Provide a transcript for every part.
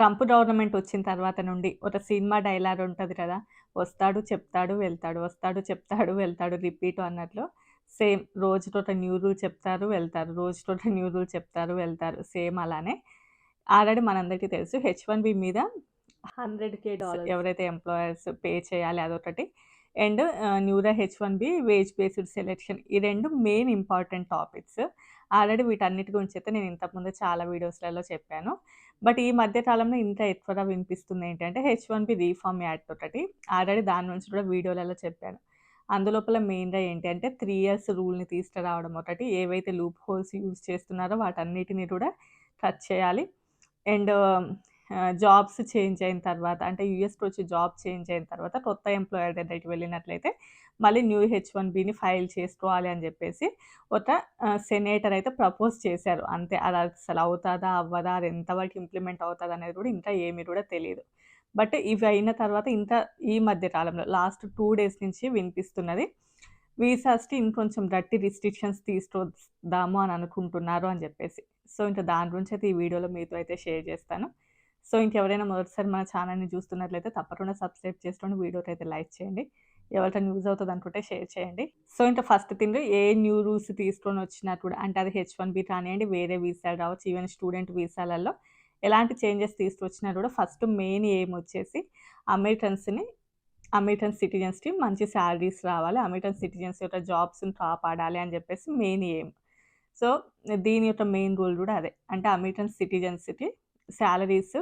Trump government వచ్చిన తర్వాత నుండి ఒక సినిమా డైలాగ్ ఉంటది కదా! వస్తాడు, చెప్తాడు, వెళ్తాడు. వస్తాడు, చెప్తాడు, వెళ్తాడు. రిపీట్ అన్నట్లు. సేమ్ రోజుకొక న్యూ రూల్ చెప్తారు, వెళ్తారు. రోజుకొక న్యూ రూల్ చెప్తారు, వెళ్తారు. సేమ్ అలానే ఆల్రెడీ మనందరికీ తెలుసు హెచ్-1బీ మీద $100,000 ఎవరైతే ఎంప్లాయర్స్ పే చేయాలి అదొకటి. And newer H one B wage based selection ఈ 2 మెయిన్ ఇంపార్టెంట్ టాపిక్స్. ఆల్రెడీ వీటన్నిటి గురించైతే నేను ఇంతకుముందు చాలా వీడియోస్‌లలో చెప్పాను. బట్ ఈ మధ్య కాలంలో ఇంకా ఎక్కువగా వినిపిస్తుంది ఏంటంటే హెచ్-1బీ రీఫార్మ్ యాక్ట్ ఒకటి. ఆల్రెడీ దాని గురించి కూడా వీడియోలలో చెప్పాను. అందులోపల మెయిన్‌గా ఏంటి అంటే 3 ఇయర్స్ రూల్‌ని తీసుకురావడం ఒకటి. ఏవైతే లూప్ హోల్స్ యూజ్ చేస్తున్నారో వాటన్నిటిని కూడా కట్ చేయాలి. అండ్ జాబ్స్ చేంజ్ అయిన తర్వాత అంటే యూఎస్‌కొచ్చి జాబ్ చేంజ్ అయిన తర్వాత కొత్త ఎంప్లాయర్ దగ్గరికి వెళ్ళినట్లయితే మళ్ళీ న్యూ హెచ్-1బీని ఫైల్ చేసుకోవాలి అని చెప్పేసి ఒక సెనేటర్ అయితే ప్రపోజ్ చేశారు. అంతే. అది అసలు అవుతదా? అవ్వదా? అది ఎంతవరకు ఇంప్లిమెంట్ అవుతదనేది కూడా ఇంకా ఏమి కూడా తెలీదు. బట్ ఇవి అయిన తర్వాత ఇంకా ఈ మధ్య కాలంలో లాస్ట్ 2 డేస్ నుంచి వినిపిస్తున్నది. వీసాస్‌కి ఇంకొంచెం గట్టి రిస్ట్రిక్షన్స్ తీసుకొద్దాము అని అనుకుంటున్నారు అని చెప్పేసి. సో, ఇంక దాని గురించయితే ఈ వీడియోలో మీతో అయితే షేర్ చేస్తాను. సో, ఇంకెవరైనా మొదటిసారి మన ఛానెల్‌ని చూస్తున్నట్లయితే తప్పకుండా సబ్స్క్రైబ్ చేసుకొని వీడియోకైతే లైక్ చేయండి. ఎవరికైనా యూజ్ అవుతదనుకుంటే షేర్ చేయండి. సో, ఇంక ఫస్ట్ థింగ్ ఏ న్యూ రూల్స్ తీసుకొనొచ్చినా కూడా అంటే అది హెచ్-1బీ కానియండి, వేరే వీసాలు రావచ్చు, ఈవెన్ స్టూడెంట్ వీసాలలో ఎలాంటి చేంజెస్ తీసుకొచ్చినా కూడా ఫస్ట్ మెయిన్ ఎయిమ్ వచ్చేసి అమెరికన్స్‌ని అమెరికన్ సిటిజన్స్‌కి మంచి సాలరీస్ రావాలి. అమెరికన్ సిటిజన్స్ యొక్క జాబ్స్‌ని కాపాడాలి అని చెప్పేసి మెయిన్ ఎయిమ్. సో, దీని యొక్క మెయిన్ రూల్ కూడా అదే. అంటే అమెరికన్ సిటిజన్స్‌కి సాలరీస్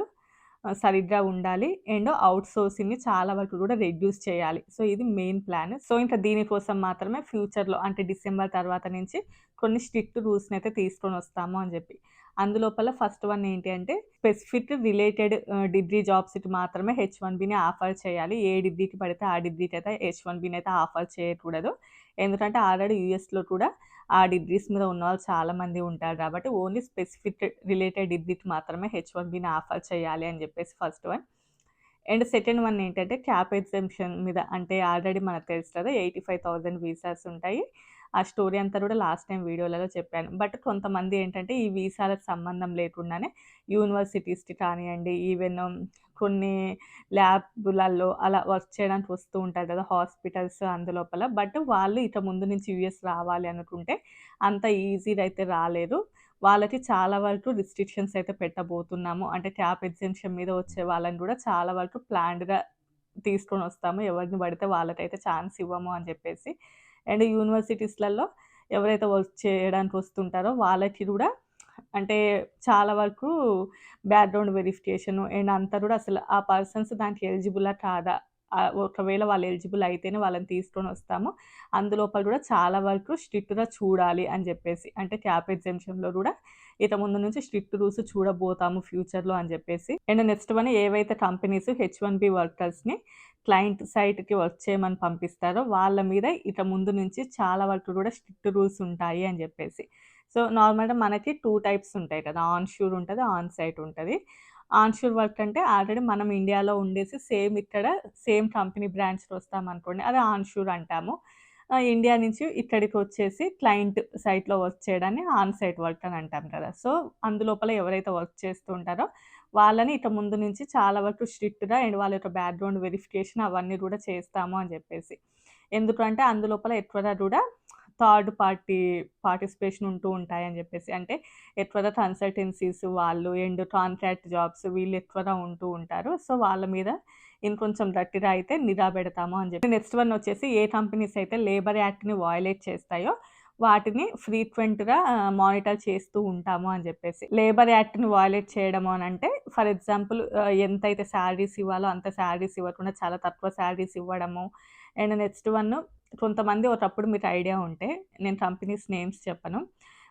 సరిగ్గా ఉండాలి. అండ్ ఔట్‌సోర్సింగ్‌ని చాలా వరకు కూడా రెడ్యూస్ చేయాలి. సో, ఇది మెయిన్ ప్లాన్. సో, ఇంకా దీనికోసం మాత్రమే ఫ్యూచర్‌లో అంటే డిసెంబర్ తర్వాత నుంచి కొన్ని స్ట్రిక్ట్ రూల్స్‌నైతే తీసుకొనొస్తాము అని చెప్పి. అందులోపల ఫస్ట్ వన్ ఏంటి అంటే స్పెసిఫిక్ రిలేటెడ్ డిగ్రీ జాబ్స్‌కి మాత్రమే హెచ్-1బీని ఆఫర్ చేయాలి. ఏ డిగ్రీకి పడితే ఆ డిగ్రీకైతే హెచ్-1బీని అయితే ఆఫర్ చేయకూడదు. ఎందుకంటే ఆల్రెడీ యూఎస్‌లో కూడా ఆ డిగ్రీస్ మీద ఉన్నవాళ్ళు చాలామంది ఉంటారు కాబట్టి ఓన్లీ స్పెసిఫిక్ రిలేటెడ్ డిగ్రీకి మాత్రమే హెచ్-1బీని ఆఫర్ చేయాలి అని చెప్పేసి first one. And second one ఏంటంటే క్యాప్ ఎగ్జంప్షన్ మీద అంటే ఆల్రెడీ మనకు తెలుసు కదా 85,000 వీసాస్ ఉంటాయి. ఆ స్టోరీ అంతా కూడా లాస్ట్ టైమ్ వీడియోలలో చెప్పాను. బట్ కొంతమంది ఏంటంటే ఈ వీసాలకు సంబంధం లేకుండానే యూనివర్సిటీస్‌కి కానియండి, ఈవెన్ కొన్ని ల్యాబులలో అలా వర్క్ చేయడానికి వస్తూ ఉంటారు కదా! హాస్పిటల్స్ అందులోపల. బట్ వాళ్ళు ఇక ముందు నుంచి యూఎస్ రావాలి అనుకుంటే అంత ఈజీగా అయితే రాలేరు. వాళ్ళకి చాలా వరకు రిస్ట్రిక్షన్స్ అయితే పెట్టబోతున్నాము. అంటే క్యాప్ ఎగ్జంప్షన్ మీద వచ్చే వాళ్ళని కూడా చాలా వరకు ప్లాన్డ్‌గా తీసుకొనొస్తాము. ఎవరిని పడితే వాళ్ళకైతే ఛాన్స్ ఇవ్వము అని చెప్పేసి. అండ్ యూనివర్సిటీస్‌లలో ఎవరైతే వర్క్ చేయడానికి వస్తుంటారో వాళ్ళకి కూడా అంటే చాలా వరకు బ్యాక్‌గ్రౌండ్ వెరిఫికేషను అండ్ అంతా కూడా అసలు ఆ పర్సన్స్ దానికి ఎలిజిబులా కాదా? ఒకవేళ వాళ్ళు ఎలిజిబుల్ అయితేనే వాళ్ళని తీసుకొనొస్తాము. అందులోపల కూడా చాలా వరకు స్ట్రిక్ట్‌గా చూడాలి అని చెప్పేసి. అంటే క్యాప్ ఎగ్జంప్షన్‌లో కూడా ఇక ముందు నుంచి స్ట్రిక్ట్ రూల్స్ చూడబోతాము ఫ్యూచర్‌లో అని చెప్పేసి. అండ్ నెక్స్ట్ వన్ ఏవైతే కంపెనీస్ హెచ్-1బీ వర్కర్స్‌ని క్లయింట్ సైట్‌కి వర్క్ చేయమని పంపిస్తారో వాళ్ళ మీద ఇక ముందు నుంచి చాలా వరకు కూడా స్ట్రిక్ట్ రూల్స్ ఉంటాయి అని చెప్పేసి. సో, నార్మల్‌గా మనకి 2 టైప్స్ ఉంటాయి కదా! ఆన్ షూర్ ఉంటది, ఆన్ సైట్ ఉంటది. ఆన్ షూర్ వర్క్ అంటే ఆల్రెడీ మనం ఇండియాలో ఉండేసి సేమ్ ఇక్కడ సేమ్ కంపెనీ బ్రాంచ్‌లో వస్తామనుకోండి అది ఆన్ షూర్ అంటాము. ఇండియా నుంచి ఇక్కడికొచ్చేసి క్లయింట్ సైట్‌లో వర్క్ చేయడాన్ని ఆన్ సైట్ వర్క్ అని అంటాం కదా! సో, అందులోపల ఎవరైతే వర్క్ చేస్తూ ఉంటారో వాళ్ళని ఇక ముందు నుంచి చాలా వరకు స్ట్రిక్ట్‌గా అండ్ వాళ్ళ యొక్క బ్యాక్‌గ్రౌండ్ వెరిఫికేషన్ అవన్నీ కూడా చేస్తాము అని చెప్పేసి. ఎందుకంటే అందులోపల ఎక్కువగా కూడా థర్డ్ పార్టీ పార్టిసిపేషన్ ఉంటూ ఉంటాయని జెప్పేసి. అంటే ఎక్కువగా కన్సల్టెన్సీస్ వాళ్ళు అండ్ కాంట్రాక్ట్ జాబ్స్ వీళ్ళు ఎక్కువగా ఉంటూ ఉంటారు. సో, వాళ్ళ మీద ఇంకొంచెం గట్టిగా అయితే నిఘా పెడతాము అని చెప్పి. నెక్స్ట్ వన్ వచ్చేసి ఏ కంపెనీస్ అయితే లేబర్ యాక్ట్‌ని వయోలేట్ చేస్తాయో వాటిని ఫ్రీక్వెంట్‌గా మానిటర్ చేస్తూ ఉంటాము అని జెప్పేసి. లేబర్ యాక్ట్‌ని వయోలేట్ చేయడము అనంటే ఫర్ ఎగ్జాంపుల్ ఎంతైతే సాలరీస్ ఇవ్వాలో అంత సాలరీస్ ఇవ్వకుండా చాలా తక్కువ సాలరీస్ ఇవ్వడము. అండ్ నెక్స్ట్ వన్ కొంతమంది ఒకప్పుడు మీకు ఐడియా ఉంటే నేను కంపెనీస్ నేమ్స్ చెప్పను.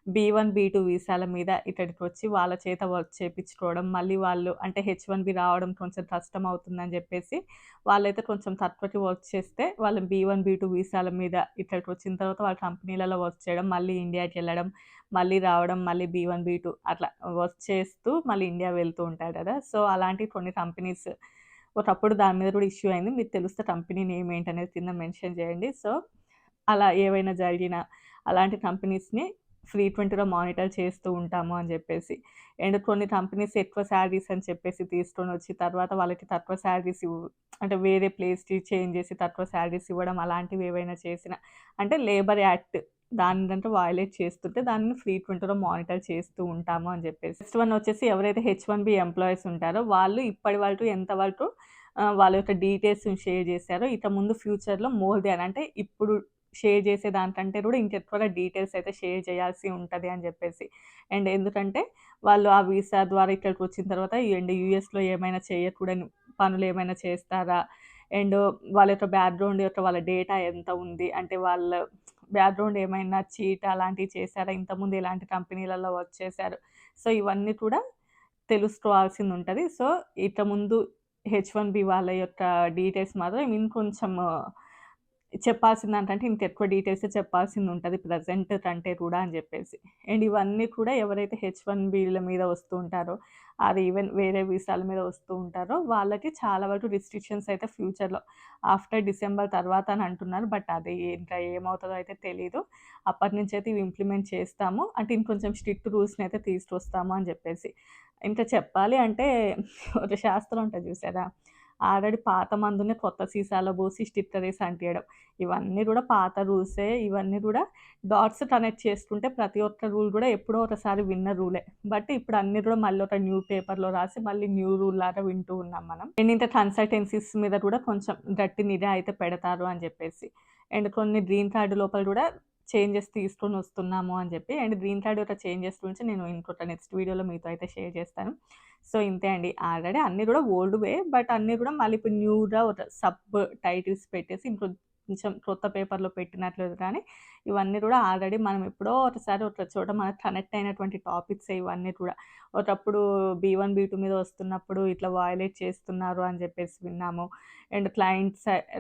బీ1, బీ2 వీసాల మీద ఇక్కడికొచ్చి వాళ్ళ చేత వర్క్ చేపించుకోవడం. మళ్ళీ వాళ్ళు అంటే హెచ్-1బీ రావడం కొంచెం కష్టం అవుతుందని చెప్పేసి వాళ్ళైతే కొంచెం తక్కువకి వర్క్ చేస్తే వాళ్ళు బీ1, బీ2 వీసాల మీద ఇక్కడికొచ్చిన తర్వాత వాళ్ళ కంపెనీలలో వర్క్ చేయడం, మళ్ళీ ఇండియాకెళ్ళడం, మళ్ళీ రావడం, మళ్ళీ బీ1, బీ2 అట్లా వర్క్ చేస్తూ మళ్ళీ ఇండియా వెళ్తూ ఉంటారు కదా! సో, అలాంటి కొన్ని కంపెనీస్ ఒకప్పుడు దాని మీద కూడా ఇష్యూ అయింది. మీకు తెలిస్తే కంపెనీ నేమ్ ఏంటనేది కింద మెన్షన్ చేయండి. సో, అలా ఏవైనా జరిగినా అలాంటి కంపెనీస్‌ని ఫ్రీక్వెంట్‌గా మానిటర్ చేస్తూ ఉంటాము అని జెప్పేసి. అండ్ కొన్ని కంపెనీస్ ఎక్కువ శాలరీస్ అని చెప్పేసి తీసుకొనొచ్చి తర్వాత వాళ్ళకి తక్కువ శాలరీస్ అంటే వేరే ప్లేస్‌కి చేంజ్ చేసి తక్కువ శాలరీస్ ఇవ్వడం అలాంటివి ఏవైనా చేసినా అంటే లేబర్ యాక్ట్ దానిదంటే వయలేట్ చేస్తుంటే దాన్ని ఫ్రీక్వెంట్‌గా మానిటర్ చేస్తూ ఉంటాము అని జెప్పేసి. నెక్స్ట్ వన్ వచ్చేసి ఎవరైతే హెచ్-1బీ ఎంప్లాయీస్ ఉంటారో వాళ్ళు ఇప్పటి వరకు ఎంత వరకు వాళ్ళ యొక్క డీటెయిల్స్‌ని షేర్ చేశారో ఇక ముందు ఫ్యూచర్‌లో మోర్ దాన్ అంటే ఇప్పుడు షేర్ చేసే దానికంటే కూడా ఇంకెక్కువగా డీటెయిల్స్ అయితే షేర్ చేయాల్సి ఉంటది అని జెప్పేసి. అండ్ ఎందుకంటే వాళ్ళు ఆ వీసా ద్వారా ఇక్కడికొచ్చిన తర్వాత అండ్ యూఎస్‌లో ఏమైనా చేయకూడని పనులేమైనా చేస్తారా? అండ్ వాళ్ళ యొక్క బ్యాక్‌గ్రౌండ్ యొక్క వాళ్ళ డేటా ఎంత ఉంది? అంటే వాళ్ళ బ్యాక్‌గ్రౌండ్ ఏమైనా చీట్ అలాంటివి చేశారా? ఇంతకుముందు ఎలాంటి కంపెనీలలో వర్క్ చేశారు? సో, ఇవన్నీ కూడా తెలుసుకోవాల్సిందుంటది. సో, ఇక ముందు హెచ్-1బీ వాళ్ళ యొక్క డీటెయిల్స్ మాత్రం ఇంకొంచెం చెప్పాల్సిందానికంటే ఇంకెక్కువ డీటెయిల్సే చెప్పాల్సిందుంటది ప్రెజెంట్ కంటే కూడా అని జెప్పేసి. అండ్ ఇవన్నీ కూడా ఎవరైతే హెచ్-1బీల మీద వస్తూ ఉంటారో, ఆర్ ఈవెన్ వేరే వీసాల మీద వస్తూ ఉంటారో, వాళ్ళకి చాలా వరకు రిస్ట్రిక్షన్స్ అయితే ఫ్యూచర్‌లో ఆఫ్టర్ డిసెంబర్ తర్వాత అని అంటున్నారు. బట్ అది ఇంకా ఏమవుతదో అయితే తెలీదు. అప్పటినుంచయితే ఇవి ఇంప్లిమెంట్ చేస్తాము. అంటే ఇంకొంచెం స్ట్రిక్ట్ రూల్స్‌నయితే తీసుకొస్తాము అని జెప్పేసి. ఇంకా చెప్పాలి అంటే ఒక శాస్త్రం ఉంటది జూసారా? ఆల్రెడీ పాత మందుని కొత్త సీసాలో బోసి స్టిక్కరేసి అంటియడం. ఇవన్నీ గూడా పాత రూల్సే. ఇవన్నీ గూడా డాట్స్ కనెక్ట్ చేసుకుంటే ప్రతి ఒక్క రూల్ గూడా ఎప్పుడో ఒకసారి విన్న రూలే. బట్ ఇప్పుడు అన్నీ గూడా మళ్ళీ ఒక న్యూ పేపర్‌లో రాసి మళ్ళీ న్యూ రూల్ లాగా వింటూ ఉన్నాం మనం. అండ్ ఇంకా కన్సల్టెన్సీస్ మీద కూడా కొంచెం గట్టి నిఘా అయితే పెడతారు అని జెప్పేసి. అండ్ కొన్ని గ్రీన్ కార్డ్ లోపల గూడా చేంజెస్ తీసుకొనొస్తున్నాము అని జెప్పి. అండ్ గ్రీన్ కార్డ్ యొక్క చేంజెస్ గురించి నేను ఇంకొక నెక్స్ట్ వీడియోలో మీతో అయితే షేర్ చేస్తాను. సో, ఇంతే అండి. ఆల్రెడీ అన్నీ గూడా ఓల్డ్‌వే. బట్ అన్నీ గూడా మళ్ళీ ఇప్పుడు న్యూగా ఒక సబ్ టైటిల్స్ పెట్టేసి ఇంకొంచెం కొత్త పేపర్‌లో పెట్టినట్లేదు కానీ, ఇవన్నీ గూడా ఆల్రెడీ మనం ఎప్పుడో ఒకసారి ఒక చోట మనకు కనెక్ట్ అయినటువంటి టాపిక్సే ఇవన్నీ కూడా. ఒకప్పుడు బీ1, బీ2 మీద వస్తున్నప్పుడు ఇట్లా వయలేట్ చేస్తున్నారు అని జెప్పేసి విన్నాము. అండ్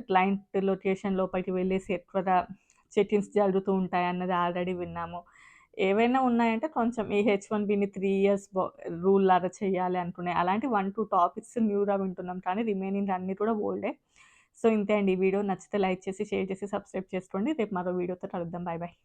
క్లయింట్ లొకేషన్ లోపలికి వెళ్ళేసి ఎక్కువగా చెక్ ఇన్స్ జరుగుతూ ఉంటాయన్నది ఆల్రెడీ విన్నాము. ఏవైనా ఉన్నాయంటే కొంచెం ఈ హెచ్-1బీని 3 ఇయర్స్ రూల్ లాగా చేయాలి అనుకునే అలాంటి 1, 2 టాపిక్స్ న్యూగా వింటున్నాం కానీ రిమైనింగ్ అన్నీ కూడా ఓల్డే. సో, ఇంతే అండి. ఈ వీడియో నచ్చితే లైక్ చేసి, షేర్ చేసి, సబ్స్క్రైబ్ చేసుకోండి. రేపు మరో వీడియోతో కలుద్దాం. Bye bye.